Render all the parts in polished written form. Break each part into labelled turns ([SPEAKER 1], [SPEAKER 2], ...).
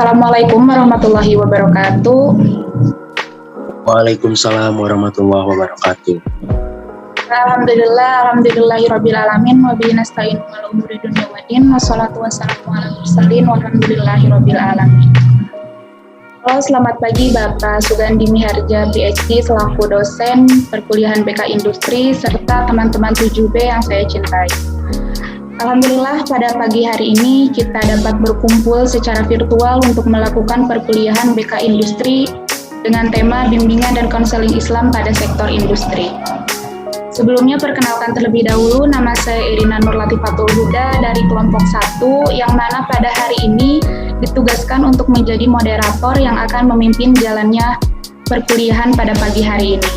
[SPEAKER 1] Assalamualaikum warahmatullahi wabarakatuh.
[SPEAKER 2] Waalaikumsalam warahmatullahi wabarakatuh.
[SPEAKER 1] Alhamdulillahirabbil alamin wa bihi nasta'inu ala umuri dunya waddin wassalatu wassalamu ala mursalin walhamdulillahirabbil alamin. Halo, selamat pagi Bapak Sugandi Miharja PhD selaku dosen perkuliahan BK Industri serta teman-teman 7B yang saya cintai. Alhamdulillah pada pagi hari ini kita dapat berkumpul secara virtual untuk melakukan perkuliahan BK Industri dengan tema bimbingan dan konseling Islam pada sektor industri. Sebelumnya perkenalkan terlebih dahulu, nama saya Irina Nurlatifatul Huda dari kelompok 1 yang mana pada hari ini ditugaskan untuk menjadi moderator yang akan memimpin jalannya perkuliahan pada pagi hari ini.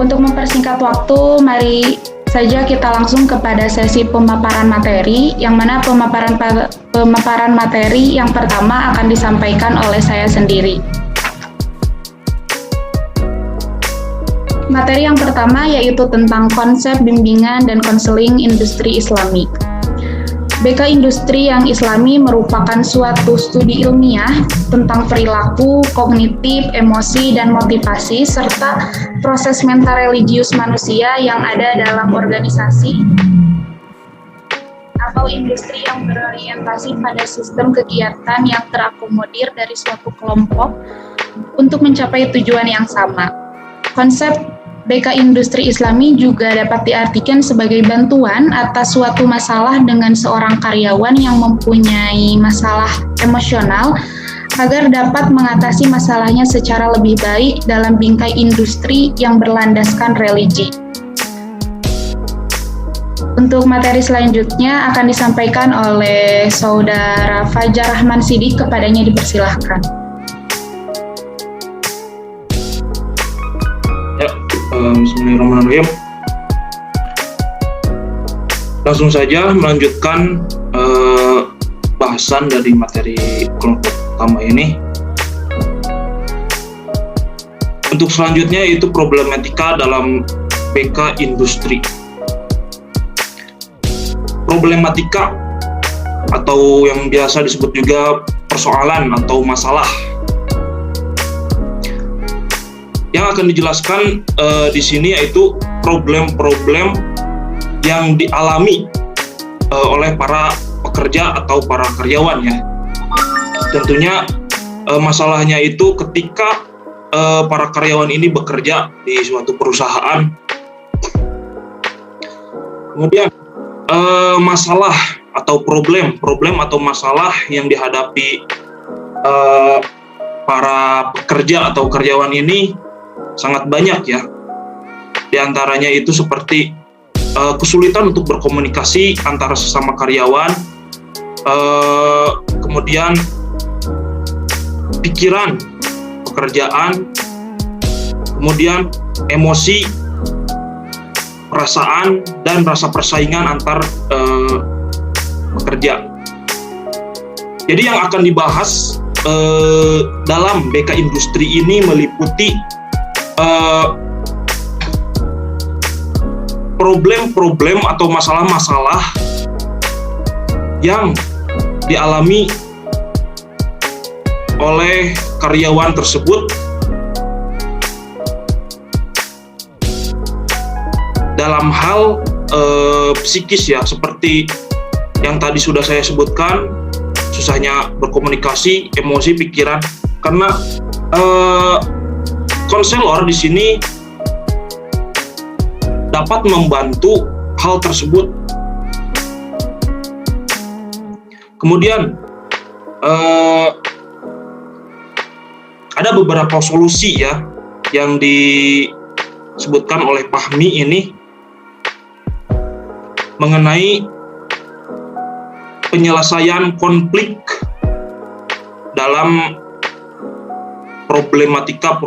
[SPEAKER 1] Untuk mempersingkat waktu, mari saja kita langsung kepada sesi pemaparan materi, yang mana pemaparan materi yang pertama akan disampaikan oleh saya sendiri. Materi yang pertama yaitu tentang konsep bimbingan dan konseling industri Islami. BK Industri yang Islami merupakan suatu studi ilmiah tentang perilaku, kognitif, emosi, dan motivasi, serta proses mental religius manusia yang ada dalam organisasi atau industri yang berorientasi pada sistem kegiatan yang terakomodir dari suatu kelompok untuk mencapai tujuan yang sama. Konsep BK Industri Islami juga dapat diartikan sebagai bantuan atas suatu masalah dengan seorang karyawan yang mempunyai masalah emosional agar dapat mengatasi masalahnya secara lebih baik dalam bingkai industri yang berlandaskan religi. Untuk materi selanjutnya akan disampaikan oleh Saudara Fajar Rahman Sidik, kepadanya dipersilahkan.
[SPEAKER 3] Bismillahirrahmanirrahim. Langsung saja melanjutkan bahasan dari materi kelompok pertama ini. Untuk selanjutnya yaitu problematika dalam BK Industri. Problematika atau yang biasa disebut juga persoalan atau masalah yang akan dijelaskan di sini yaitu problem-problem yang dialami oleh para pekerja atau para karyawan ya. Tentunya masalahnya itu ketika para karyawan ini bekerja di suatu perusahaan. Kemudian masalah atau problem atau masalah yang dihadapi para pekerja atau karyawan ini sangat banyak ya. Di antaranya itu seperti kesulitan untuk berkomunikasi antara sesama karyawan, kemudian pikiran, pekerjaan, kemudian emosi, perasaan, dan rasa persaingan antar pekerja. Jadi yang akan dibahas dalam BK Industri ini meliputi problem-problem atau masalah-masalah yang dialami oleh karyawan tersebut dalam hal psikis ya, seperti yang tadi sudah saya sebutkan, susahnya berkomunikasi, emosi, pikiran. Karena konselor di sini dapat membantu hal tersebut. Kemudian ada beberapa solusi ya yang disebutkan oleh Fahmi ini mengenai penyelesaian konflik dalam problematika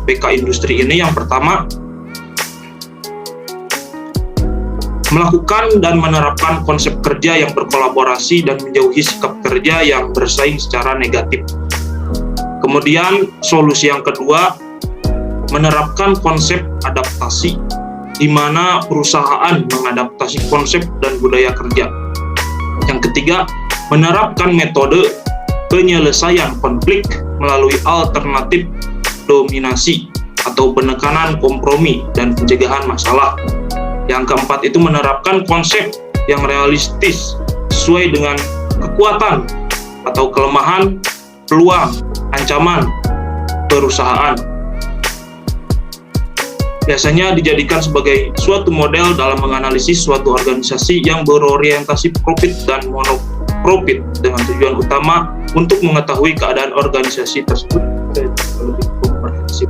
[SPEAKER 3] BK Industri ini. Yang pertama, melakukan dan menerapkan konsep kerja yang berkolaborasi dan menjauhi sikap kerja yang bersaing secara negatif. Kemudian solusi yang kedua, menerapkan konsep adaptasi, di mana perusahaan mengadaptasi konsep dan budaya kerja. Yang ketiga, menerapkan metode penyelesaian konflik melalui alternatif dominasi atau penekanan kompromi dan pencegahan masalah. Yang keempat itu menerapkan konsep yang realistis sesuai dengan kekuatan atau kelemahan, peluang, ancaman perusahaan. Biasanya dijadikan sebagai suatu model dalam menganalisis suatu organisasi yang berorientasi profit dan monoprofit dengan tujuan utama untuk mengetahui keadaan organisasi tersebut lebih komprehensif.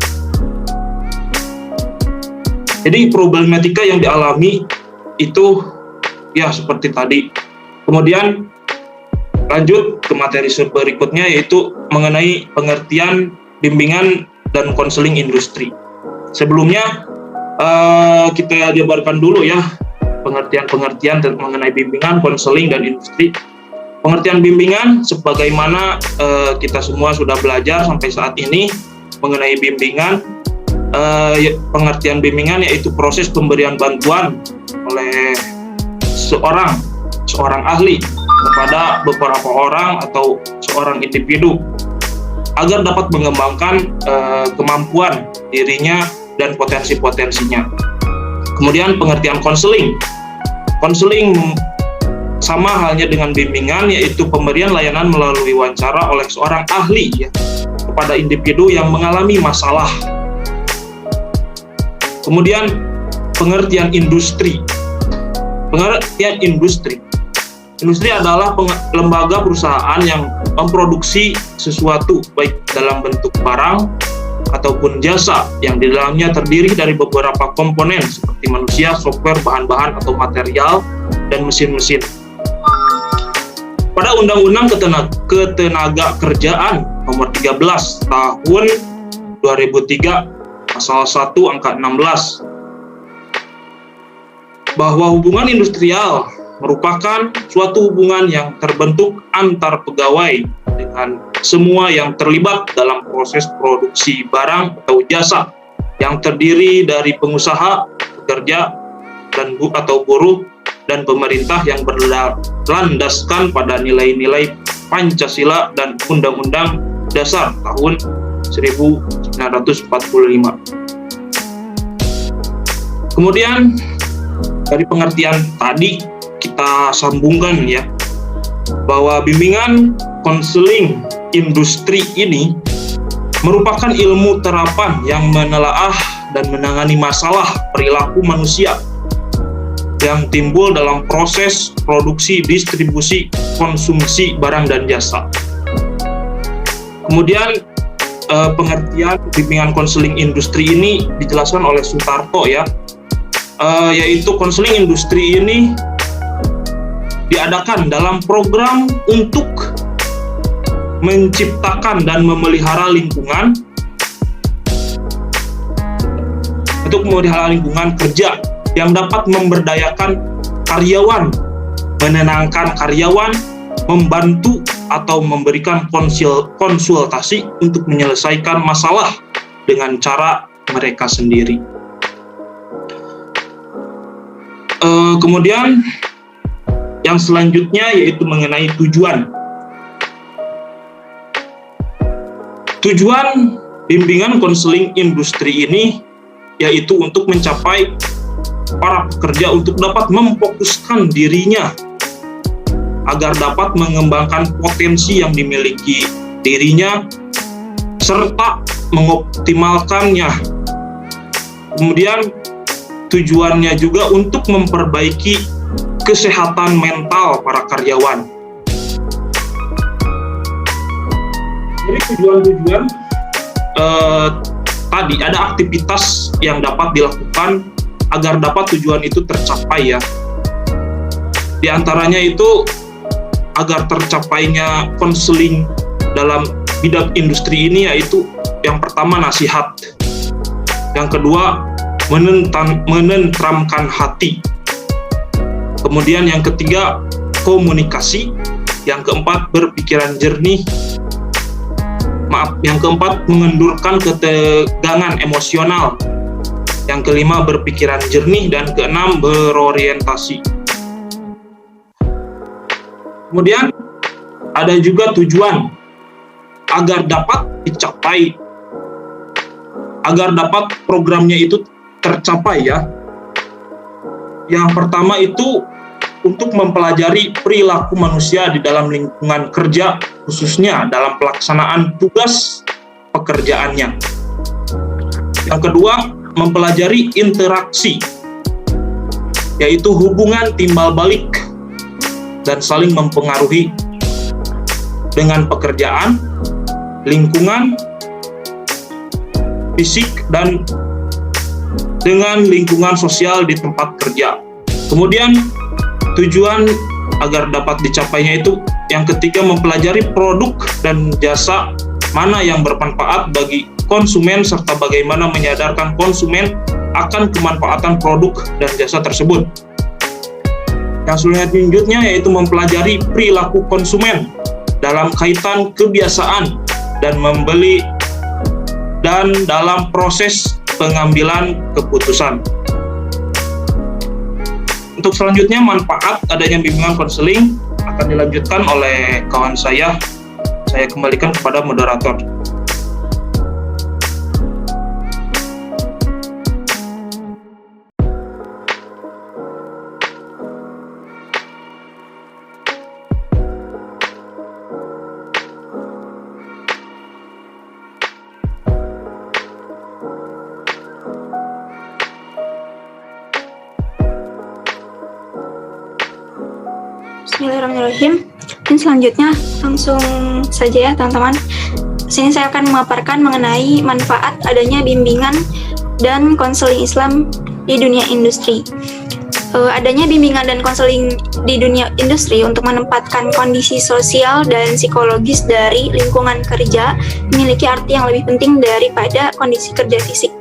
[SPEAKER 3] Jadi problematika yang dialami itu ya seperti tadi. Kemudian lanjut ke materi berikutnya, yaitu mengenai pengertian bimbingan dan konseling industri. Sebelumnya kita jabarkan dulu ya pengertian-pengertian mengenai bimbingan, konseling, dan industri. Pengertian bimbingan sebagaimana kita semua sudah belajar sampai saat ini mengenai bimbingan. Pengertian bimbingan yaitu proses pemberian bantuan oleh seorang ahli kepada beberapa orang atau seorang individu agar dapat mengembangkan kemampuan dirinya dan potensi-potensinya. Kemudian pengertian konseling. Konseling sama halnya dengan bimbingan, yaitu pemberian layanan melalui wawancara oleh seorang ahli ya kepada individu yang mengalami masalah. Kemudian pengertian industri. Pengertian industri. Industri adalah lembaga perusahaan yang memproduksi sesuatu baik dalam bentuk barang ataupun jasa yang di dalamnya terdiri dari beberapa komponen seperti manusia, software, bahan-bahan atau material, dan mesin-mesin. Pada Undang-Undang Ketenaga Kerjaan Nomor 13 Tahun 2003 Pasal 1 Angka 16 bahwa hubungan industrial merupakan suatu hubungan yang terbentuk antar pegawai dengan semua yang terlibat dalam proses produksi barang atau jasa yang terdiri dari pengusaha, pekerja, dan atau buruh, dan pemerintah yang berlandaskan pada nilai-nilai Pancasila dan Undang-Undang Dasar tahun 1945. Kemudian dari pengertian tadi kita sambungkan ya bahwa bimbingan konseling industri ini merupakan ilmu terapan yang menelaah dan menangani masalah perilaku manusia yang timbul dalam proses produksi, distribusi, konsumsi barang dan jasa. Kemudian pengertian bimbingan konseling industri ini dijelaskan oleh Sutarto ya, yaitu konseling industri ini diadakan dalam program untuk menciptakan dan memelihara lingkungan kerja yang dapat memberdayakan karyawan, menenangkan karyawan, membantu atau memberikan konsultasi untuk menyelesaikan masalah dengan cara mereka sendiri. Kemudian yang selanjutnya yaitu mengenai tujuan. Tujuan bimbingan konseling industri ini yaitu untuk mencapai para pekerja untuk dapat memfokuskan dirinya agar dapat mengembangkan potensi yang dimiliki dirinya serta mengoptimalkannya. Kemudian tujuannya juga untuk memperbaiki kesehatan mental para karyawan. Jadi tujuan-tujuan tadi ada aktivitas yang dapat dilakukan agar dapat tujuan itu tercapai ya. Di antaranya itu agar tercapainya konseling dalam bidang industri ini yaitu yang pertama nasihat, yang kedua menentramkan hati, kemudian yang ketiga komunikasi, yang keempat berpikiran jernih, yang keempat mengendurkan ketegangan emosional, yang kelima berpikiran jernih, dan keenam berorientasi. Kemudian ada juga tujuan agar dapat dicapai, agar dapat programnya itu tercapai ya. Yang pertama itu untuk mempelajari perilaku manusia di dalam lingkungan kerja, khususnya dalam pelaksanaan tugas pekerjaannya. Yang kedua, mempelajari interaksi, yaitu hubungan timbal balik dan saling mempengaruhi dengan pekerjaan, lingkungan, fisik, dan dengan lingkungan sosial di tempat kerja. Kemudian tujuan agar dapat dicapainya itu yang ketiga, mempelajari produk dan jasa mana yang bermanfaat bagi konsumen serta bagaimana menyadarkan konsumen akan kemanfaatan produk dan jasa tersebut. Yang selanjutnya yaitu mempelajari perilaku konsumen dalam kaitan kebiasaan dan membeli dan dalam proses pengambilan keputusan. Untuk selanjutnya, manfaat adanya bimbingan konseling akan dilanjutkan oleh kawan saya. Saya kembalikan kepada moderator.
[SPEAKER 4] Bismillahirrahmanirrahim. Dan selanjutnya langsung saja ya teman-teman. Sini saya akan memaparkan mengenai manfaat adanya bimbingan dan konseling Islam di dunia industri. Adanya bimbingan dan konseling di dunia industri untuk menempatkan kondisi sosial dan psikologis dari lingkungan kerja memiliki arti yang lebih penting daripada kondisi kerja fisik.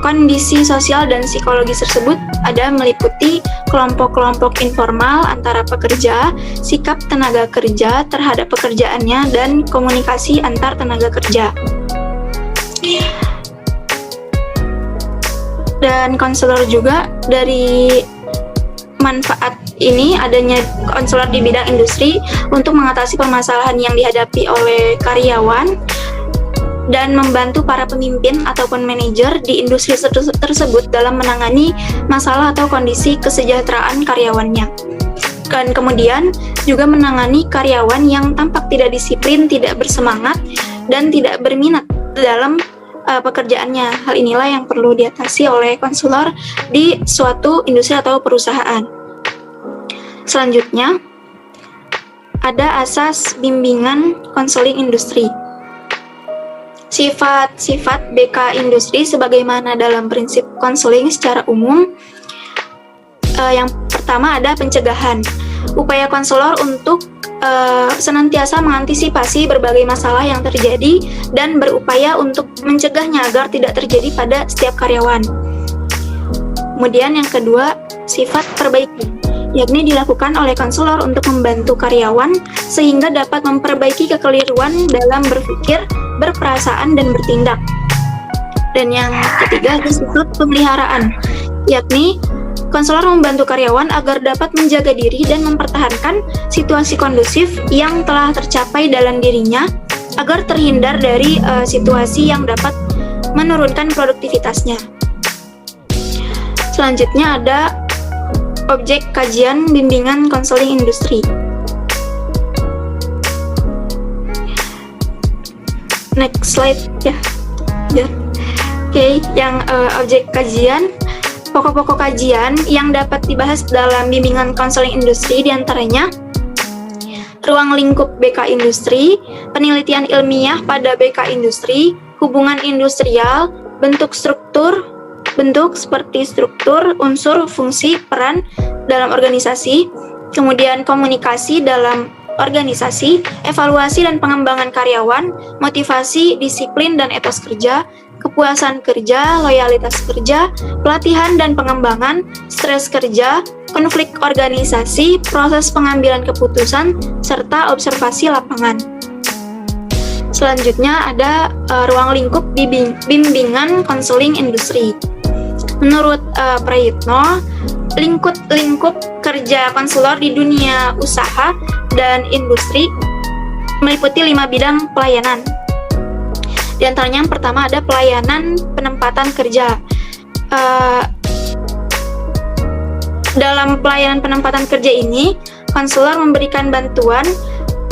[SPEAKER 4] Kondisi sosial dan psikologis tersebut ada meliputi kelompok-kelompok informal antara pekerja, sikap tenaga kerja terhadap pekerjaannya, dan komunikasi antar tenaga kerja. Dan konselor juga dari manfaat ini adanya konselor di bidang industri untuk mengatasi permasalahan yang dihadapi oleh karyawan dan membantu para pemimpin ataupun manajer di industri tersebut dalam menangani masalah atau kondisi kesejahteraan karyawannya. Dan kemudian juga menangani karyawan yang tampak tidak disiplin, tidak bersemangat, dan tidak berminat dalam pekerjaannya. Hal inilah yang perlu diatasi oleh konselor di suatu industri atau perusahaan. Selanjutnya, ada asas bimbingan konseling industri. Sifat-sifat BK industri sebagaimana dalam prinsip konseling secara umum. Yang pertama ada pencegahan. Upaya konselor untuk senantiasa mengantisipasi berbagai masalah yang terjadi dan berupaya untuk mencegahnya agar tidak terjadi pada setiap karyawan. Kemudian yang kedua, sifat perbaikan, yakni dilakukan oleh konselor untuk membantu karyawan sehingga dapat memperbaiki kekeliruan dalam berpikir, berperasaan, dan bertindak. Dan yang ketiga, sifat pemeliharaan, yakni konselor membantu karyawan agar dapat menjaga diri dan mempertahankan situasi kondusif yang telah tercapai dalam dirinya agar terhindar dari situasi yang dapat menurunkan produktivitasnya. Selanjutnya ada objek kajian bimbingan konseling industri. Next slide ya. Oke, yang objek kajian, pokok-pokok kajian yang dapat dibahas dalam bimbingan konseling industri diantaranya ruang lingkup BK industri, penelitian ilmiah pada BK industri, hubungan industrial, bentuk seperti struktur, unsur, fungsi, peran dalam organisasi, kemudian komunikasi dalam organisasi, evaluasi dan pengembangan karyawan, motivasi, disiplin dan etos kerja, kepuasan kerja, loyalitas kerja, pelatihan dan pengembangan, stres kerja, konflik organisasi, proses pengambilan keputusan, serta observasi lapangan. Selanjutnya ada ruang lingkup bimbingan konseling industri. Menurut Prayitno, lingkup kerja konselor di dunia usaha dan industri meliputi 5 bidang pelayanan. Di antaranya yang pertama ada pelayanan penempatan kerja. Dalam pelayanan penempatan kerja ini, konselor memberikan bantuan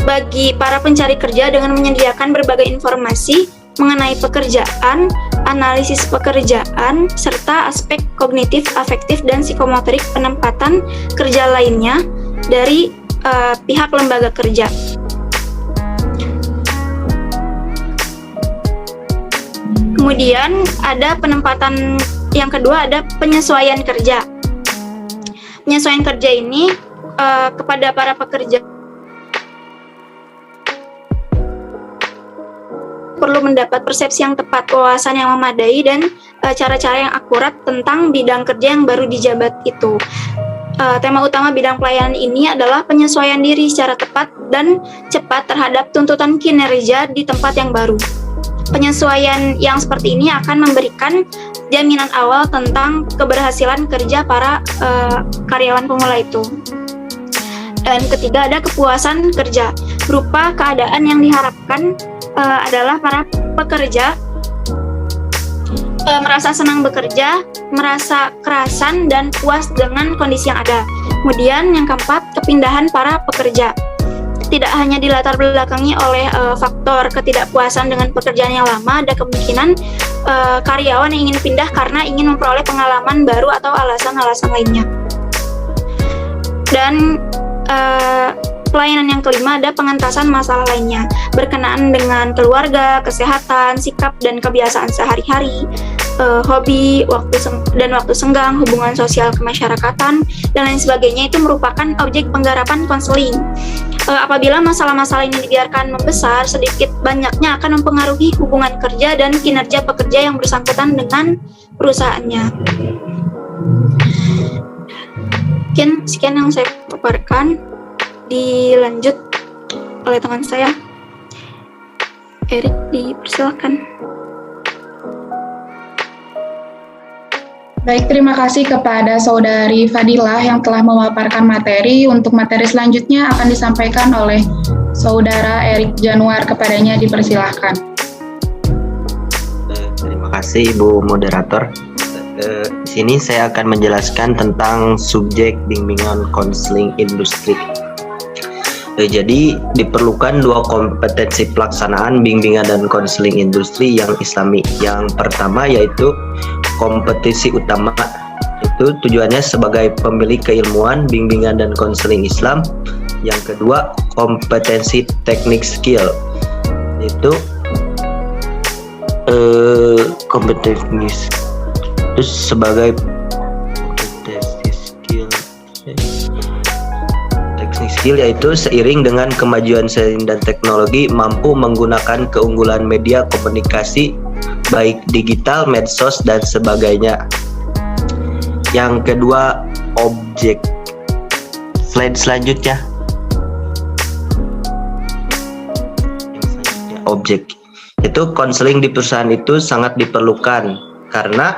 [SPEAKER 4] bagi para pencari kerja dengan menyediakan berbagai informasi mengenai pekerjaan, analisis pekerjaan, serta aspek kognitif, afektif, dan psikomotorik penempatan kerja lainnya dari pihak lembaga kerja. Kemudian ada penempatan yang kedua, ada penyesuaian kerja. Penyesuaian kerja ini kepada para pekerja perlu mendapat persepsi yang tepat, wawasan yang memadai, dan cara-cara yang akurat tentang bidang kerja yang baru dijabat itu. Tema utama bidang pelayanan ini adalah penyesuaian diri secara tepat dan cepat terhadap tuntutan kinerja di tempat yang baru. Penyesuaian yang seperti ini akan memberikan jaminan awal tentang keberhasilan kerja para karyawan pemula itu. Dan ketiga ada kepuasan kerja, berupa keadaan yang diharapkan adalah para pekerja merasa senang bekerja, merasa kerasan dan puas dengan kondisi yang ada. Kemudian yang keempat, kepindahan para pekerja. Tidak hanya dilatar belakangi oleh faktor ketidakpuasan dengan pekerjaan yang lama, ada kemungkinan karyawan yang ingin pindah karena ingin memperoleh pengalaman baru atau alasan-alasan lainnya. Dan pelayanan yang kelima ada pengentasan masalah lainnya berkenaan dengan keluarga, kesehatan, sikap dan kebiasaan sehari-hari, hobi, waktu senggang, hubungan sosial kemasyarakatan, dan lain sebagainya. Itu merupakan objek penggarapan konseling. Apabila masalah-masalah ini dibiarkan membesar, sedikit banyaknya akan mempengaruhi hubungan kerja dan kinerja pekerja yang bersangkutan dengan perusahaannya. Mungkin sekian yang saya paparkan. Dilanjut oleh teman saya, Erik, dipersilakan.
[SPEAKER 1] Baik, terima kasih kepada Saudari Fadilah yang telah memaparkan materi. Untuk materi selanjutnya akan disampaikan oleh Saudara Erik Januar, kepadanya dipersilahkan.
[SPEAKER 2] Terima kasih Ibu Moderator. Di sini saya akan menjelaskan tentang subjek bimbingan konseling industri. Jadi diperlukan 2 kompetensi pelaksanaan bimbingan dan konseling industri yang Islami. Yang pertama yaitu kompetensi utama, itu tujuannya sebagai pemilik keilmuan bimbingan dan konseling Islam. Yang kedua kompetensi teknik skill, itu kompetensi terus sebagai kompetensi skill yaitu seiring dengan kemajuan sains dan teknologi mampu menggunakan keunggulan media komunikasi baik digital, medsos dan sebagainya. Yang kedua objek. Slide selanjutnya. Objek. Itu konseling di perusahaan itu sangat diperlukan karena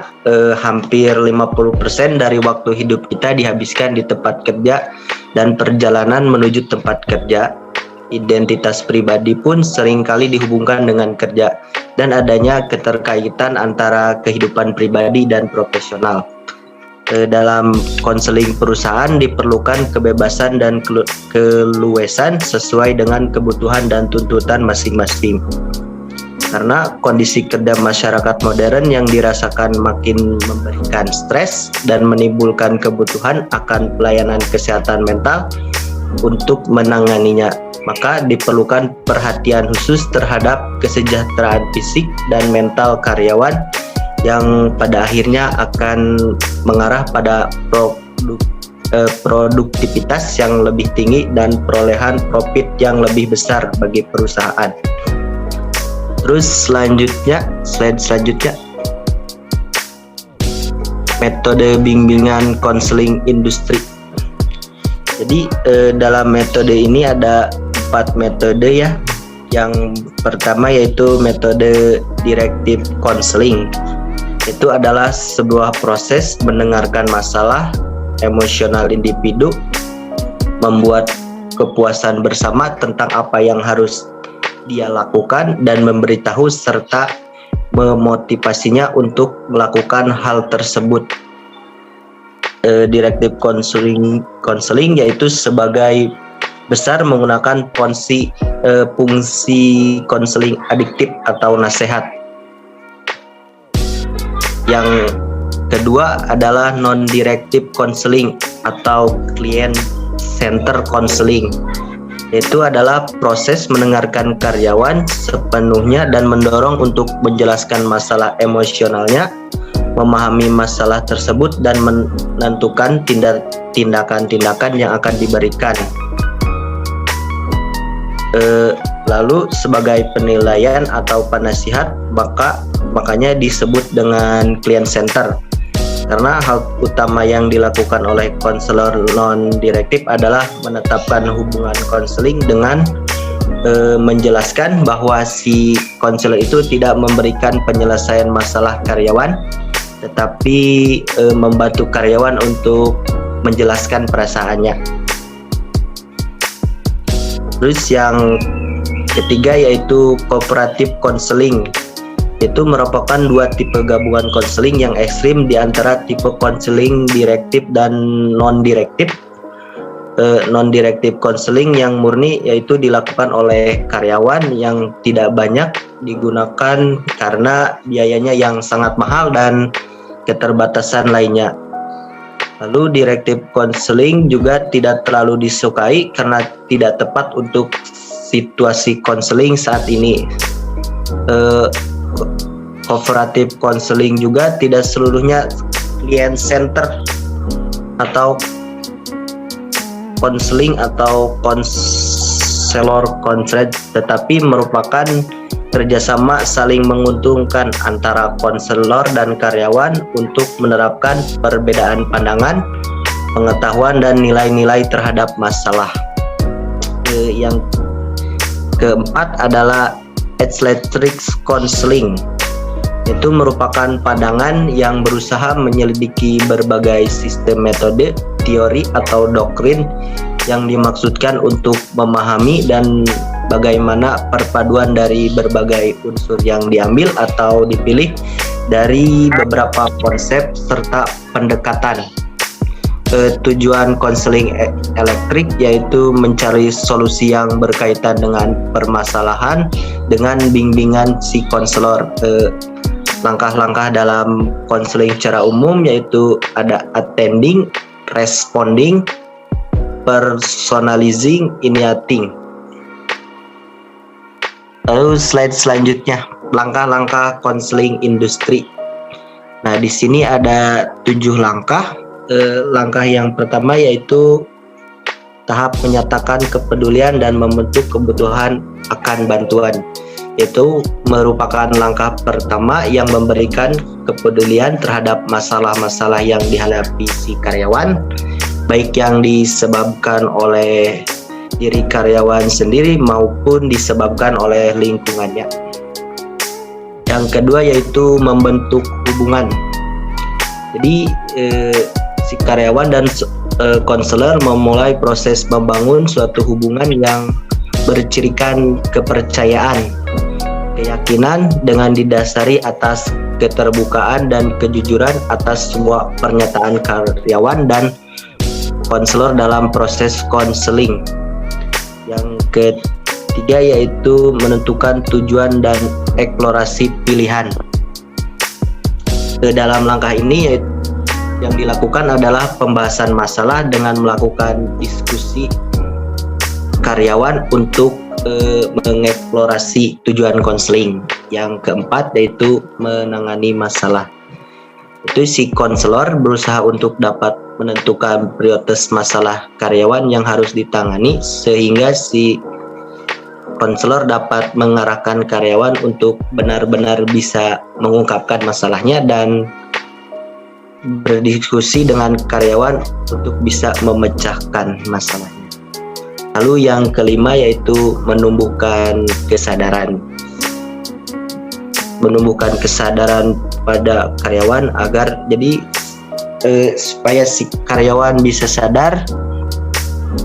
[SPEAKER 2] hampir 50% dari waktu hidup kita dihabiskan di tempat kerja dan perjalanan menuju tempat kerja. Identitas pribadi pun seringkali dihubungkan dengan kerja dan adanya keterkaitan antara kehidupan pribadi dan profesional. Dalam konseling perusahaan diperlukan kebebasan dan keluasan sesuai dengan kebutuhan dan tuntutan masing-masing. Karena kondisi kerja masyarakat modern yang dirasakan makin memberikan stres dan menimbulkan kebutuhan akan pelayanan kesehatan mental untuk menanganinya, maka diperlukan perhatian khusus terhadap kesejahteraan fisik dan mental karyawan yang pada akhirnya akan mengarah pada produktivitas yang lebih tinggi dan perolehan profit yang lebih besar bagi perusahaan. Terus selanjutnya, slide selanjutnya, metode bimbingan konseling industri. Jadi dalam metode ini ada 4 metode ya. Yang pertama yaitu metode directive counseling. Itu adalah sebuah proses mendengarkan masalah, emosional individu, membuat kepuasan bersama tentang apa yang harus dia lakukan, dan memberitahu serta memotivasinya untuk melakukan hal tersebut. Directive counseling yaitu sebagai besar menggunakan fungsi konseling adiktif atau nasihat. Yang kedua adalah non-directive counseling atau client center counseling, yaitu adalah proses mendengarkan karyawan sepenuhnya dan mendorong untuk menjelaskan masalah emosionalnya, memahami masalah tersebut, dan menentukan tindakan-tindakan yang akan diberikan. Lalu sebagai penilaian atau penasihat, makanya disebut dengan client center, karena hal utama yang dilakukan oleh konselor non-direktif adalah menetapkan hubungan konseling dengan menjelaskan bahwa si konselor itu tidak memberikan penyelesaian masalah karyawan, tetapi membantu karyawan untuk menjelaskan perasaannya. Terus yang ketiga yaitu cooperative counseling. Itu merupakan dua tipe gabungan konseling yang ekstrim di antara tipe konseling direktif dan non-direktif. Non-direktif counseling yang murni yaitu dilakukan oleh karyawan yang tidak banyak digunakan karena biayanya yang sangat mahal dan keterbatasan lainnya. Lalu directive counseling juga tidak terlalu disukai karena tidak tepat untuk situasi konseling saat ini. Cooperative counseling juga tidak seluruhnya client center atau counseling atau konselor konslet, tetapi merupakan kerjasama saling menguntungkan antara konselor dan karyawan untuk menerapkan perbedaan pandangan, pengetahuan, dan nilai-nilai terhadap masalah. Yang keempat adalah eccentric counseling. Itu merupakan pandangan yang berusaha menyelidiki berbagai sistem metode, teori, atau doktrin yang dimaksudkan untuk memahami dan bagaimana perpaduan dari berbagai unsur yang diambil atau dipilih dari beberapa konsep serta pendekatan. Tujuan konseling elektrik yaitu mencari solusi yang berkaitan dengan permasalahan dengan bimbingan si konselor. Langkah-langkah dalam konseling secara umum yaitu ada attending, responding, personalizing, initiating. Lalu slide selanjutnya, langkah-langkah konseling industri. Nah, di sini ada 7 langkah. Langkah yang pertama yaitu tahap menyatakan kepedulian dan membentuk kebutuhan akan bantuan. Itu merupakan langkah pertama yang memberikan kepedulian terhadap masalah-masalah yang dihadapi si karyawan, baik yang disebabkan oleh diri karyawan sendiri maupun disebabkan oleh lingkungannya. Yang kedua yaitu membentuk hubungan. Jadi si karyawan dan konselor memulai proses membangun suatu hubungan yang bercirikan kepercayaan, keyakinan dengan didasari atas keterbukaan dan kejujuran atas semua pernyataan karyawan dan konselor dalam proses konseling. Yang ketiga yaitu menentukan tujuan dan eksplorasi pilihan. Dalam langkah ini yang dilakukan adalah pembahasan masalah dengan melakukan diskusi karyawan untuk mengeksplorasi tujuan konseling. Yang keempat yaitu menangani masalah. Itu si konselor berusaha untuk dapat menentukan prioritas masalah karyawan yang harus ditangani sehingga si konselor dapat mengarahkan karyawan untuk benar-benar bisa mengungkapkan masalahnya dan berdiskusi dengan karyawan untuk bisa memecahkan masalahnya. Lalu yang kelima yaitu menumbuhkan kesadaran. Menumbuhkan kesadaran pada karyawan agar jadi supaya si karyawan bisa sadar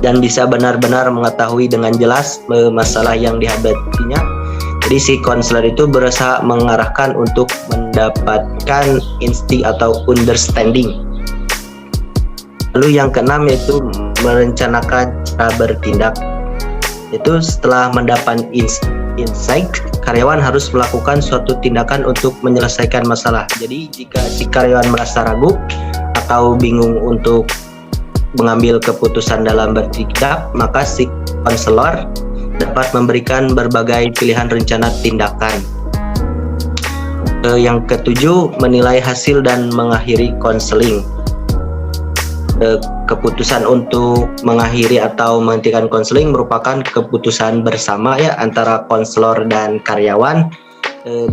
[SPEAKER 2] dan bisa benar-benar mengetahui dengan jelas masalah yang dihadapinya. Jadi si konselor itu berusaha mengarahkan untuk mendapatkan insting atau understanding. Lalu yang keenam yaitu merencanakan cara bertindak. Itu setelah mendapat insight, karyawan harus melakukan suatu tindakan untuk menyelesaikan masalah. Jadi jika si karyawan merasa ragu atau bingung untuk mengambil keputusan dalam bertindak, maka si konselor dapat memberikan berbagai pilihan rencana tindakan. Yang ketujuh, menilai hasil dan mengakhiri konseling. Keputusan untuk mengakhiri atau menghentikan konseling merupakan keputusan bersama ya antara konselor dan karyawan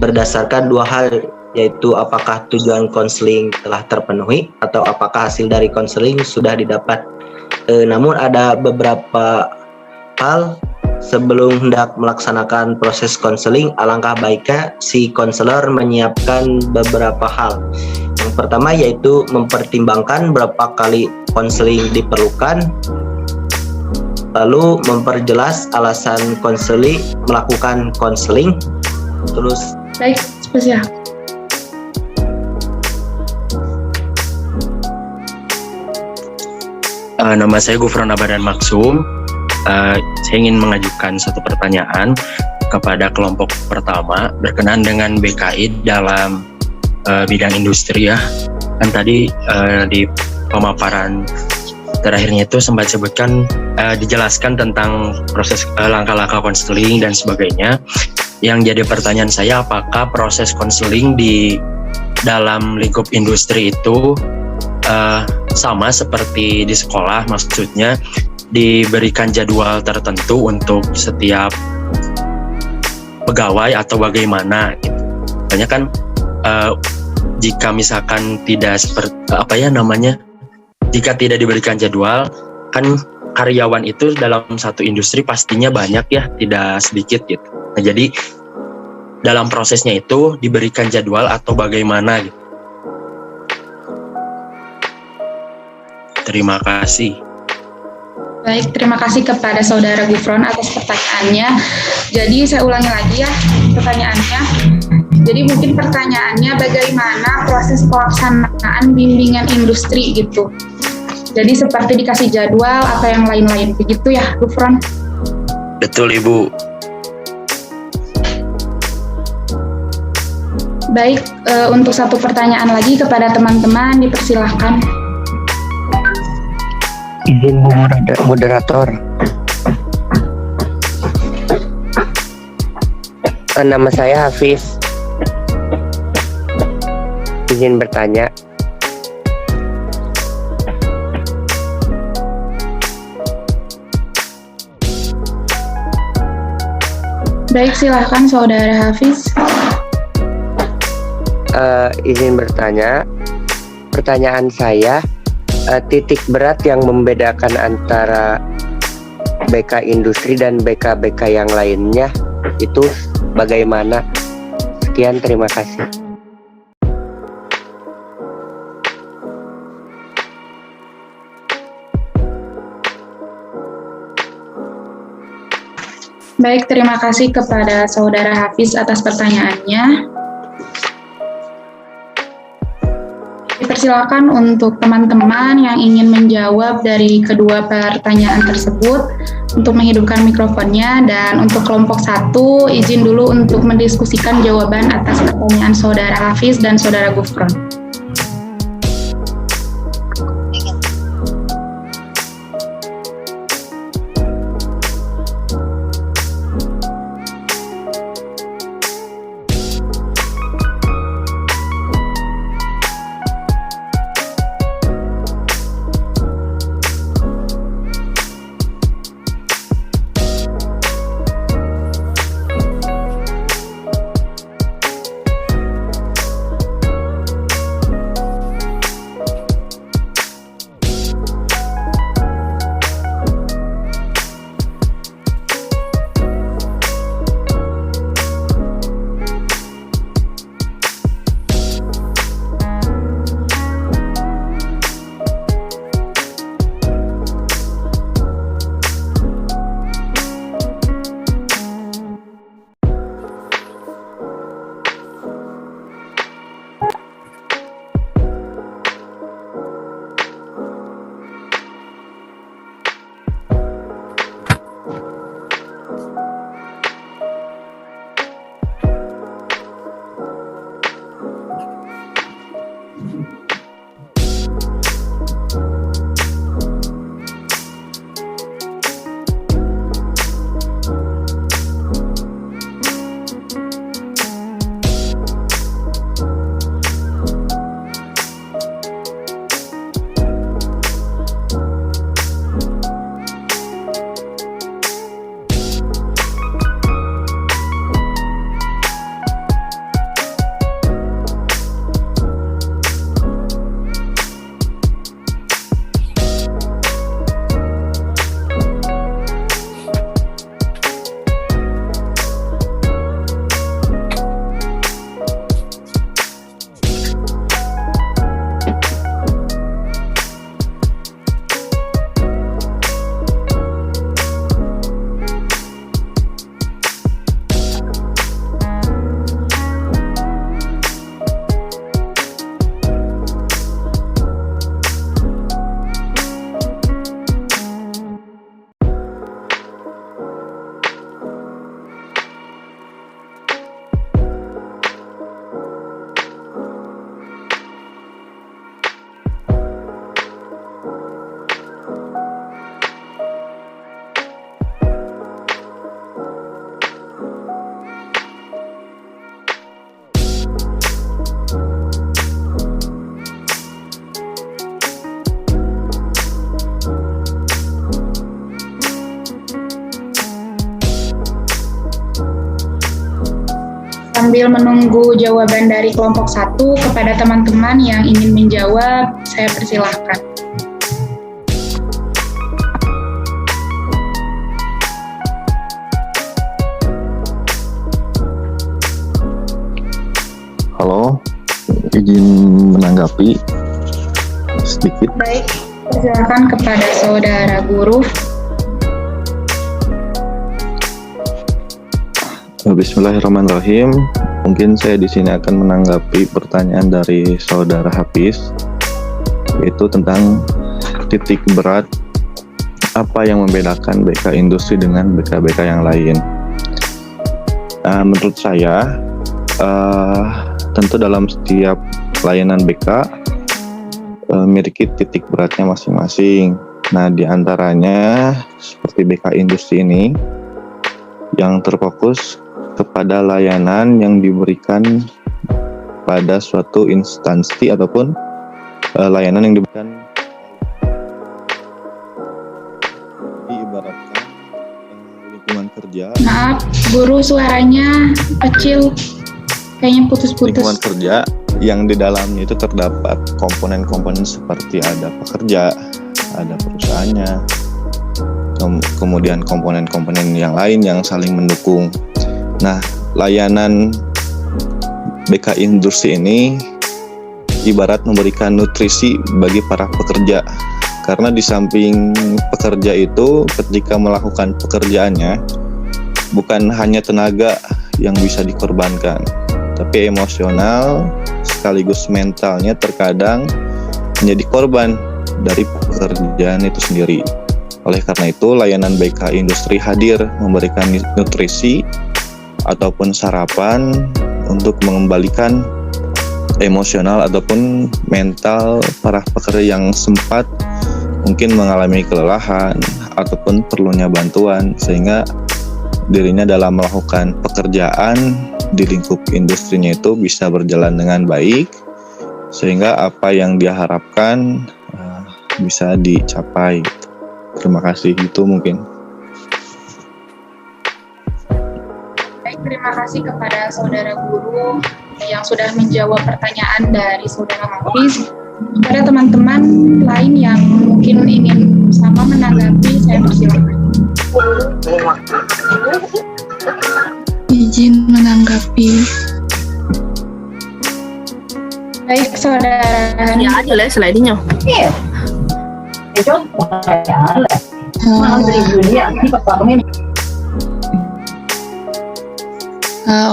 [SPEAKER 2] berdasarkan dua hal, yaitu apakah tujuan konseling telah terpenuhi atau apakah hasil dari konseling sudah didapat. Namun ada beberapa hal sebelum hendak melaksanakan proses konseling, alangkah baiknya si konselor menyiapkan beberapa hal. Yang pertama yaitu mempertimbangkan berapa kali konseling diperlukan, lalu memperjelas alasan konseling melakukan konseling, terus
[SPEAKER 1] Baik, spesial.
[SPEAKER 5] Nama saya Gufron Abadan Maksum. Saya ingin mengajukan satu pertanyaan kepada kelompok pertama berkenaan dengan BKI dalam bidang industri ya. Kan tadi di pemaparan terakhirnya itu sempat sebutkan dijelaskan tentang proses langkah-langkah konseling dan sebagainya. Yang jadi pertanyaan saya, apakah proses konseling di dalam lingkup industri itu sama seperti di sekolah, maksudnya diberikan jadwal tertentu untuk setiap pegawai atau bagaimana gitu. Banyak kan jika misalkan tidak seperti jika tidak diberikan jadwal, kan karyawan itu dalam satu industri pastinya banyak ya, tidak sedikit gitu. Nah, jadi dalam prosesnya itu diberikan jadwal atau bagaimana gitu. Terima kasih.
[SPEAKER 1] Baik, terima kasih kepada Saudara Gufron atas pertanyaannya. Jadi saya ulangi lagi ya pertanyaannya. Jadi mungkin pertanyaannya bagaimana proses pelaksanaan bimbingan industri gitu. Jadi seperti dikasih jadwal atau yang lain-lain begitu ya, Gufron?
[SPEAKER 5] Betul, Ibu.
[SPEAKER 1] Baik, untuk satu pertanyaan lagi kepada teman-teman dipersilahkan.
[SPEAKER 6] Izin Bu Moderator. Nama saya Hafiz. Izin bertanya.
[SPEAKER 1] Baik, silahkan Saudara Hafiz.
[SPEAKER 6] Izin bertanya. Pertanyaan saya, titik berat yang membedakan antara BK industri dan BK yang lainnya itu bagaimana? Sekian, terima kasih.
[SPEAKER 1] Baik, terima kasih kepada Saudara Hafiz atas pertanyaannya. Dipersilakan untuk teman-teman yang ingin menjawab dari kedua pertanyaan tersebut untuk menghidupkan mikrofonnya, dan untuk kelompok 1 izin dulu untuk mendiskusikan jawaban atas pertanyaan Saudara Hafiz dan Saudara Gufron. Sambil menunggu jawaban dari kelompok 1, kepada teman-teman yang ingin menjawab, saya persilahkan.
[SPEAKER 7] Halo, izin menanggapi sedikit.
[SPEAKER 1] Baik, persilakan kepada saudara guru.
[SPEAKER 7] Bismillahirrahmanirrahim. Mungkin saya di sini akan menanggapi pertanyaan dari saudara Hafiz, yaitu tentang titik berat apa yang membedakan BK industri dengan BK-BK yang lain. Menurut saya, tentu dalam setiap layanan BK memiliki titik beratnya masing-masing. Nah, di antaranya seperti BK industri ini yang terfokus kepada layanan yang diberikan pada suatu instansi ataupun layanan yang diberikan, diibaratkan lingkungan kerja.
[SPEAKER 1] Maaf, guru suaranya kecil, kayaknya putus-putus.
[SPEAKER 7] Lingkungan kerja yang di dalamnya itu terdapat komponen-komponen seperti ada pekerja, ada perusahaannya, kemudian komponen-komponen yang lain yang saling mendukung. Nah, layanan BK industri ini ibarat memberikan nutrisi bagi para pekerja, karena di samping pekerja itu ketika melakukan pekerjaannya bukan hanya tenaga yang bisa dikorbankan, tapi emosional sekaligus mentalnya terkadang menjadi korban dari pekerjaan itu sendiri. Oleh karena itu, layanan BK industri hadir memberikan nutrisi ataupun sarapan untuk mengembalikan emosional ataupun mental para pekerja yang sempat mungkin mengalami kelelahan ataupun perlunya bantuan, sehingga dirinya dalam melakukan pekerjaan di lingkup industrinya itu bisa berjalan dengan baik, sehingga apa yang dia harapkan bisa dicapai. Terima kasih, itu mungkin.
[SPEAKER 1] Baik, terima kasih kepada saudara guru yang sudah menjawab pertanyaan dari saudara Hafiz. Kepada teman-teman lain yang mungkin ingin sama menanggapi, saya persilakan.
[SPEAKER 8] Izin menanggapi.
[SPEAKER 1] Baik, saudara Hani.
[SPEAKER 9] Ya, ada lah slide-nya.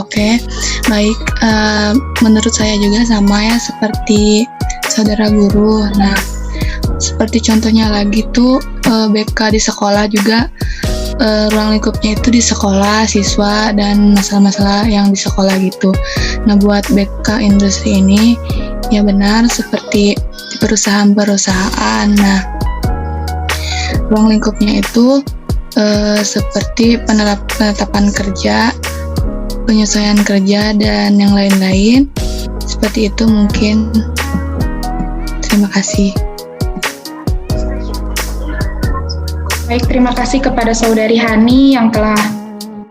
[SPEAKER 8] Oke, baik. Menurut saya juga sama ya seperti saudara guru. Nah, seperti contohnya lagi tuh BK di sekolah juga, ruang lingkupnya itu di sekolah, siswa, dan masalah-masalah yang di sekolah gitu. Nah, buat BK industri ini ya benar seperti di perusahaan-perusahaan. Nah, ruang lingkupnya itu seperti penetapan kerja, penyesuaian kerja, dan yang lain-lain. Seperti itu mungkin. Terima kasih.
[SPEAKER 1] Baik, terima kasih kepada saudari Hani yang telah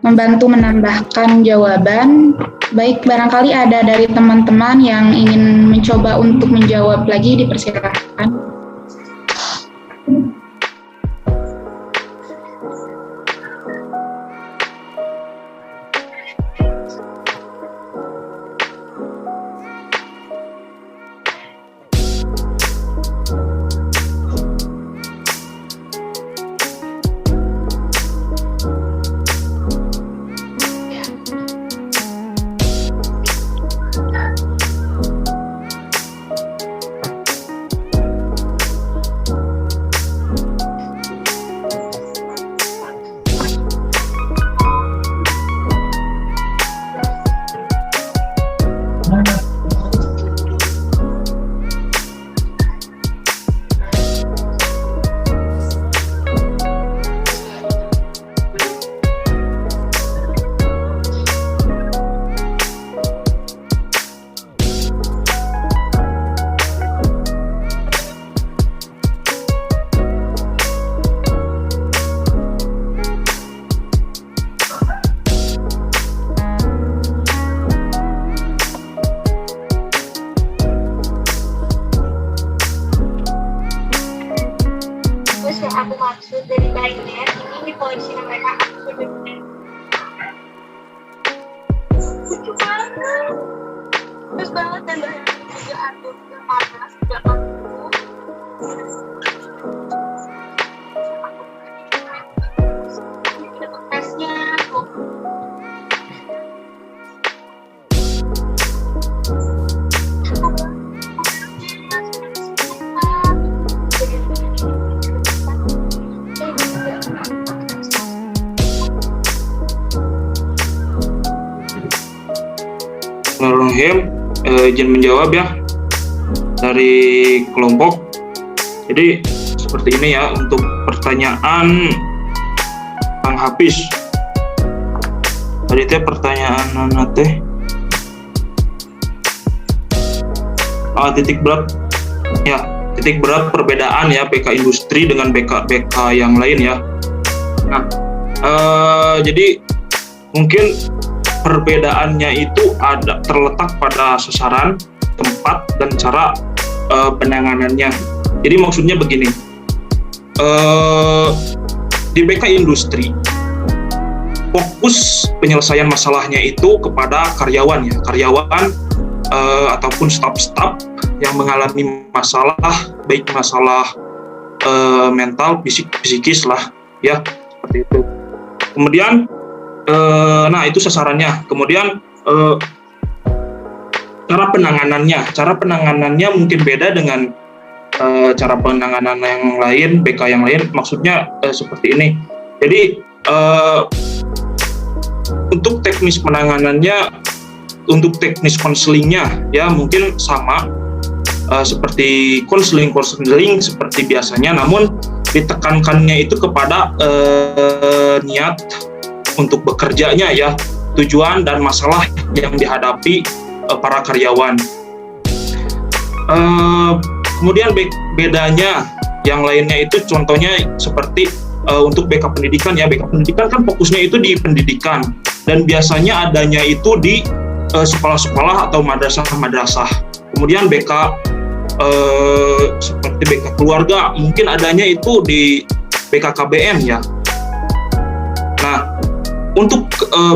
[SPEAKER 1] membantu menambahkan jawaban. Baik, barangkali ada dari teman-teman yang ingin mencoba untuk menjawab lagi, dipersilakan.
[SPEAKER 4] aku maksud dari kainnya ini polisi mereka lucu banget, bagus banget dan banyak juga atur yang panas tidak mampu. Ini dapat tesnya tuh.
[SPEAKER 3] Bismillahirrahmanirrahim. Izin menjawab ya dari kelompok. Jadi seperti ini ya untuk pertanyaan Kang Hafiz. Tadi teh pertanyaan teh titik berat ya, titik berat perbedaan ya BK industri dengan BK yang lain ya. Nah, jadi mungkin perbedaannya itu ada terletak pada sasaran, tempat, dan cara penanganannya. Jadi maksudnya begini, di BK industri fokus penyelesaian masalahnya itu kepada karyawan ya, karyawan ataupun staf-staf yang mengalami masalah, baik masalah mental, psikis lah ya, seperti itu. Kemudian nah itu sasarannya. Kemudian cara penanganannya mungkin beda dengan cara penanganan yang lain, BK yang lain. Maksudnya seperti ini. Jadi untuk teknis penanganannya, untuk teknis konselingnya ya mungkin sama seperti konseling seperti biasanya, namun ditekankannya itu kepada niat untuk bekerjanya ya, tujuan dan masalah yang dihadapi para karyawan. Kemudian bedanya yang lainnya itu contohnya seperti untuk BK pendidikan ya, BK pendidikan kan fokusnya itu di pendidikan dan biasanya adanya itu di sekolah-sekolah atau madrasah-madrasah. Kemudian BK seperti BK keluarga mungkin adanya itu di BKKBN ya. Nah, untuk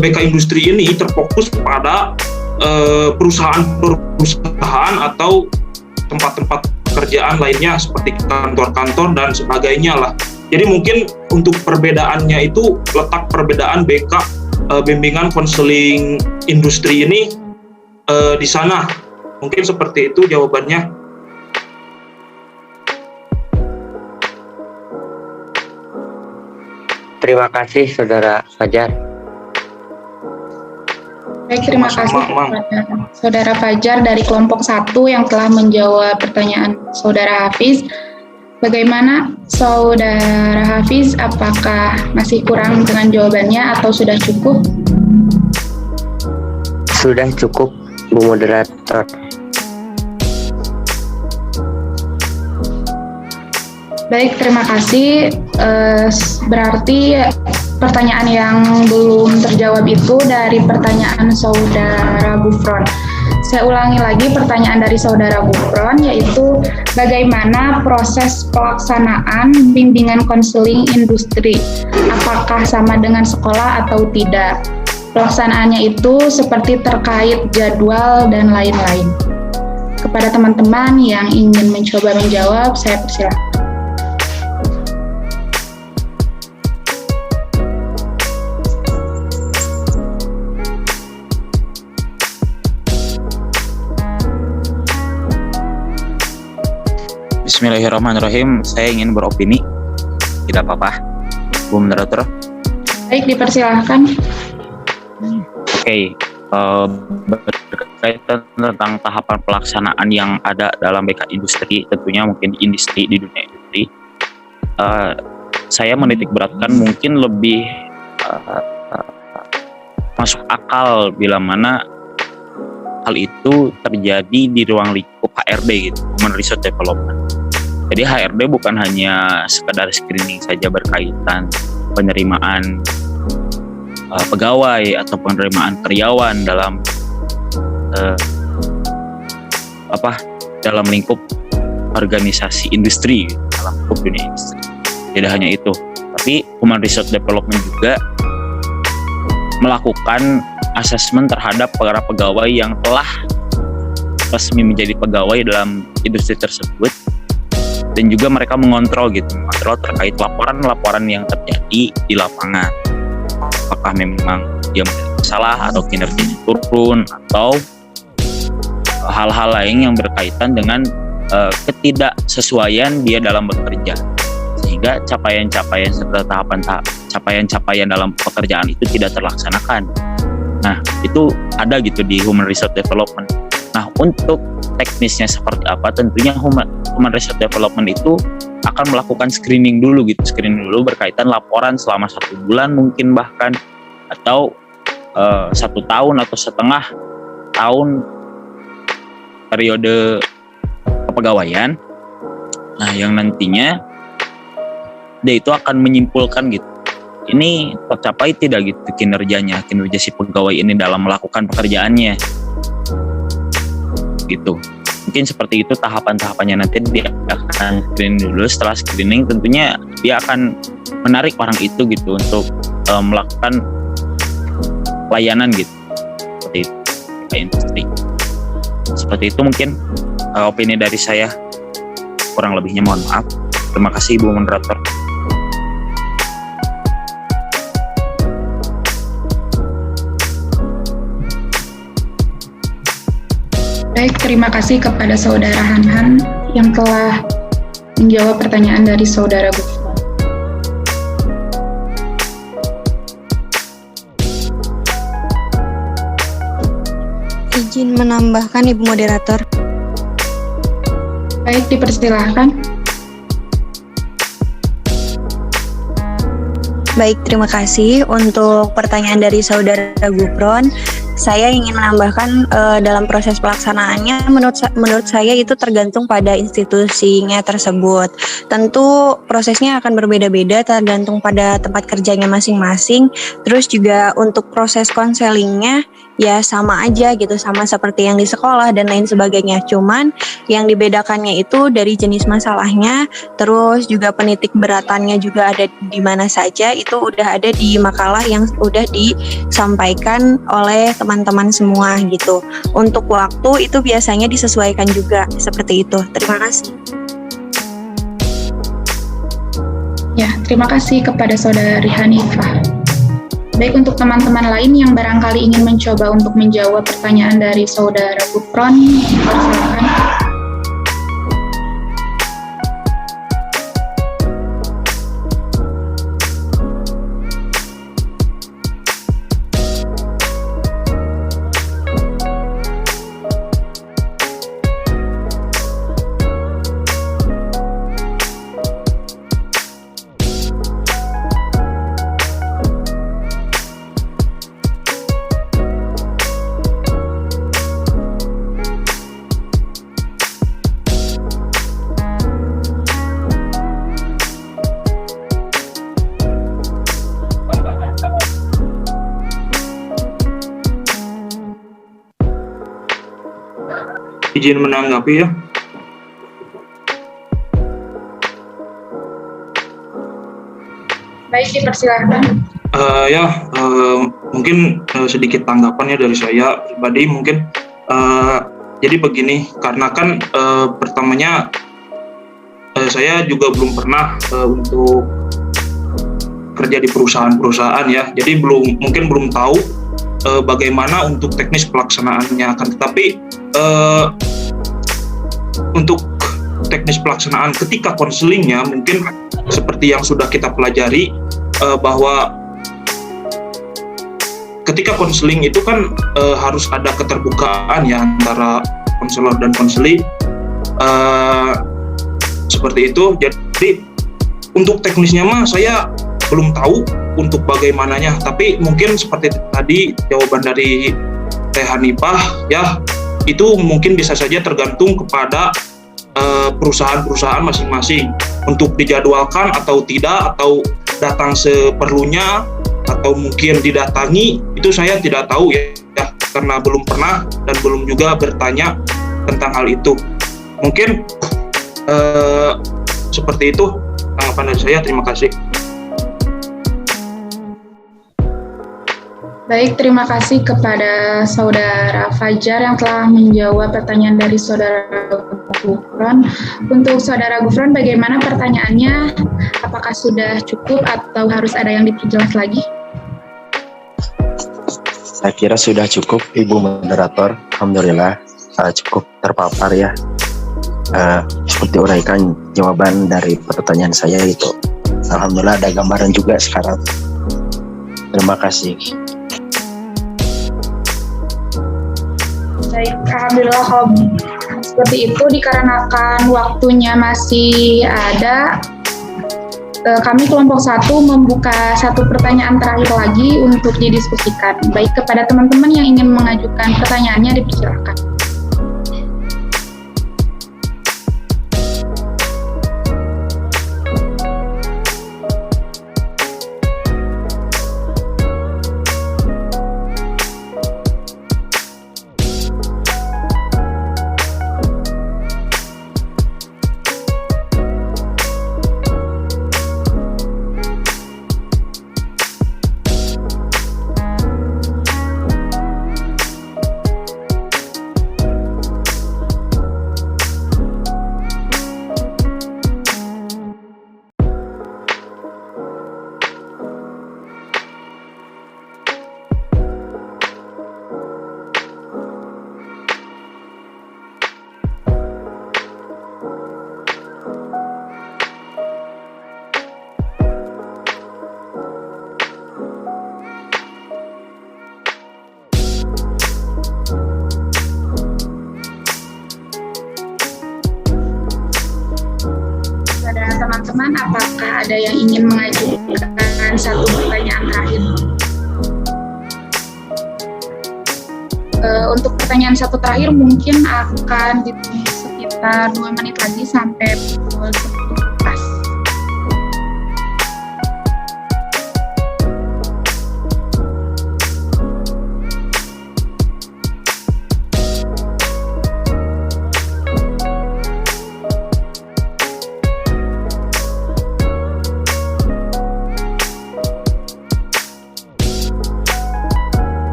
[SPEAKER 3] BK industri ini terfokus pada perusahaan-perusahaan atau tempat-tempat pekerjaan lainnya seperti kantor-kantor dan sebagainya lah. Jadi mungkin untuk perbedaannya itu letak perbedaan BK bimbingan konseling industri ini di sana. Mungkin seperti itu jawabannya.
[SPEAKER 6] Terima kasih Saudara Fajar.
[SPEAKER 1] Baik, terima kasih kepada Saudara Fajar dari kelompok 1 yang telah menjawab pertanyaan Saudara Hafiz. Bagaimana Saudara Hafiz, apakah masih kurang dengan jawabannya atau sudah cukup?
[SPEAKER 6] Sudah cukup, Bu Moderator.
[SPEAKER 1] Baik, terima kasih. Berarti pertanyaan yang belum terjawab itu dari pertanyaan Saudara Gufron. Saya ulangi lagi pertanyaan dari Saudara Gufron, yaitu bagaimana proses pelaksanaan bimbingan konseling industri? Apakah sama dengan sekolah atau tidak? Pelaksanaannya itu seperti terkait jadwal dan lain-lain. Kepada teman-teman yang ingin mencoba menjawab, saya persilahkan.
[SPEAKER 9] Bismillahirrahmanirrahim. Saya ingin beropini. Tidak apa-apa, Bu Moderator.
[SPEAKER 1] Baik, dipersilahkan.
[SPEAKER 9] Oke, berkaitan tentang tahapan pelaksanaan yang ada dalam BK industri, tentunya mungkin di dunia industri, saya menitik beratkan mungkin lebih masuk akal bila mana hal itu terjadi di ruang lingkup HRD gitu, Human Resource Development. Jadi HRD bukan hanya sekedar screening saja berkaitan penerimaan pegawai atau penerimaan karyawan dalam dalam lingkup organisasi industri, dalam lingkup dunia industri. Tidak hanya itu, tapi Human Resource Development juga melakukan asesmen terhadap para pegawai yang telah resmi menjadi pegawai dalam industri tersebut, dan juga mereka mengontrol terkait laporan-laporan yang terjadi di lapangan. Apakah memang dia salah atau kinerjanya turun atau hal-hal lain yang berkaitan dengan ketidaksesuaian dia dalam bekerja, sehingga capaian-capaian serta capaian-capaian dalam pekerjaan itu tidak terlaksanakan. Nah, itu ada gitu di Human Resource Development. Nah, untuk teknisnya seperti apa, tentunya Human Resource Development itu akan melakukan screening dulu berkaitan laporan selama 1 bulan mungkin bahkan, atau 1 tahun atau setengah tahun periode kepegawaian. Nah, yang nantinya dia itu akan menyimpulkan gitu, ini tercapai tidak gitu kinerja si pegawai ini dalam melakukan pekerjaannya gitu. Mungkin seperti itu tahapan-tahapannya. Nanti dia akan screening dulu. Setelah screening tentunya dia akan menarik orang itu gitu untuk melakukan layanan gitu, seperti itu ke industri. Seperti itu mungkin opini dari saya. Kurang lebihnya mohon maaf. Terima kasih Ibu Moderator.
[SPEAKER 1] Baik, terima kasih kepada Saudara Hanhan yang telah menjawab pertanyaan dari Saudara Gufron.
[SPEAKER 10] Izin menambahkan Ibu Moderator.
[SPEAKER 1] Baik, dipersilahkan.
[SPEAKER 10] Baik, terima kasih untuk pertanyaan dari Saudara Gufron. Saya ingin menambahkan dalam proses pelaksanaannya, menurut saya itu tergantung pada institusinya tersebut. Tentu prosesnya akan berbeda-beda tergantung pada tempat kerjanya masing-masing. Terus juga untuk proses konselingnya ya sama aja gitu, sama seperti yang di sekolah dan lain sebagainya. Cuman yang dibedakannya itu dari jenis masalahnya, terus juga penitik beratannya juga ada di mana saja, itu udah ada di makalah yang udah disampaikan oleh teman-teman semua gitu. Untuk waktu itu biasanya disesuaikan juga seperti itu. Terima kasih.
[SPEAKER 1] Ya, terima kasih kepada Saudari Hanifah. Baik, untuk teman-teman lain yang barangkali ingin mencoba untuk menjawab pertanyaan dari Saudara Gufron, silakan.
[SPEAKER 3] Izin menanggapi ya.
[SPEAKER 1] Baik, dipersilahkan.
[SPEAKER 3] Mungkin sedikit tanggapannya dari saya pribadi mungkin. Jadi begini, karena kan pertamanya saya juga belum pernah untuk kerja di perusahaan-perusahaan ya. Jadi mungkin belum tahu bagaimana untuk teknis pelaksanaannya. Tetapi untuk teknis pelaksanaan ketika konselingnya mungkin seperti yang sudah kita pelajari, bahwa ketika konseling itu kan harus ada keterbukaan ya antara konselor dan konseli, seperti itu. Jadi untuk teknisnya mah saya belum tahu untuk bagaimananya, tapi mungkin seperti tadi jawaban dari Teh Hanifah ya, itu mungkin bisa saja tergantung kepada perusahaan-perusahaan masing-masing untuk dijadwalkan atau tidak, atau datang seperlunya, atau mungkin didatangi. Itu saya tidak tahu ya, karena belum pernah dan belum juga bertanya tentang hal itu. Mungkin seperti itu. tanggapan dari saya. Terima kasih.
[SPEAKER 1] Baik, terima kasih kepada Saudara Fajar yang telah menjawab pertanyaan dari Saudara Gufron. Untuk Saudara Gufron, bagaimana pertanyaannya? Apakah sudah cukup atau harus ada yang diperjelas lagi?
[SPEAKER 5] Saya kira sudah cukup, Ibu Moderator. Alhamdulillah cukup terpapar ya. Seperti uraikan jawaban dari pertanyaan saya itu. Alhamdulillah ada gambaran juga sekarang. Terima kasih.
[SPEAKER 1] Baik, alhamdulillah kalau seperti itu dikarenakan waktunya masih ada, kami kelompok 1 membuka satu pertanyaan terakhir lagi untuk didiskusikan. Baik, kepada teman-teman yang ingin mengajukan pertanyaannya dipersilakan. Teman-teman, apakah ada yang ingin mengajukan satu pertanyaan terakhir? Untuk pertanyaan satu terakhir mungkin akan ditunggu sekitar 2 menit lagi sampai pukul 10 pas.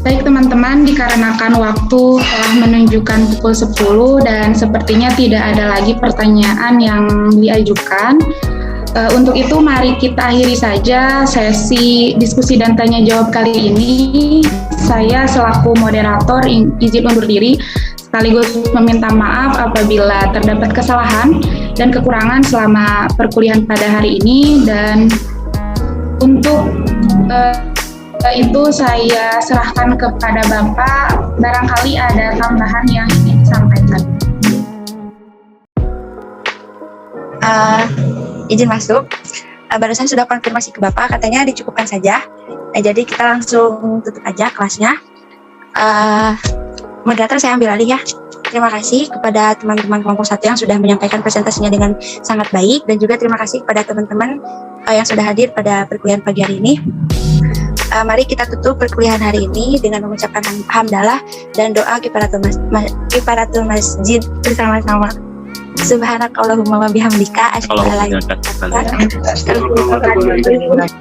[SPEAKER 1] Baik teman-teman, dikarenakan waktu telah menunjukkan pukul 10 dan sepertinya tidak ada lagi pertanyaan yang diajukan. Untuk itu mari kita akhiri saja sesi diskusi dan tanya jawab kali ini. Saya selaku moderator izin undur diri sekaligus meminta maaf apabila terdapat kesalahan dan kekurangan selama perkuliahan pada hari ini, dan untuk itu saya serahkan kepada Bapak, barangkali ada tambahan yang ingin disampaikan.
[SPEAKER 10] Izin masuk. Barusan sudah konfirmasi ke Bapak, katanya dicukupkan saja. Jadi kita langsung tutup aja kelasnya. Moderator saya ambil alih ya. Terima kasih kepada teman-teman kelompok 1 yang sudah menyampaikan presentasinya dengan sangat baik, dan juga terima kasih kepada teman-teman yang sudah hadir pada perkuliahan pagi hari ini. Mari kita tutup perkuliahan hari ini dengan mengucapkan hamdalah dan doa kifaratul masjid bersama-sama. Subhanakallahumma wa bihamdika asyhadu an la ilaha illa anta astaghfiruka wa atubu ilaik.